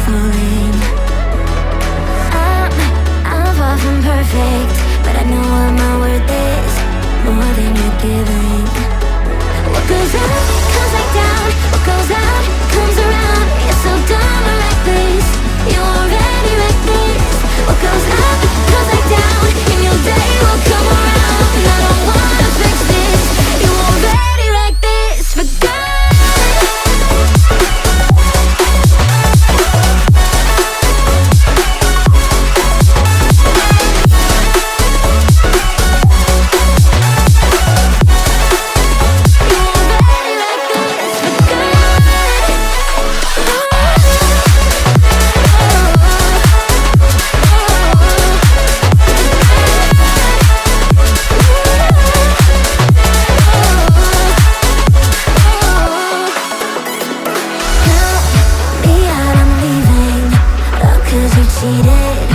calling. I'm far from perfect, but I know what my worth is, more than you're giving. What goes up comes back down, what goes out comes around. You're so dumb or reckless, you already wrecked this. What goes up comes back down, and your day will come around. I don't wanna fix this, you already wrecked this for good. Cheated.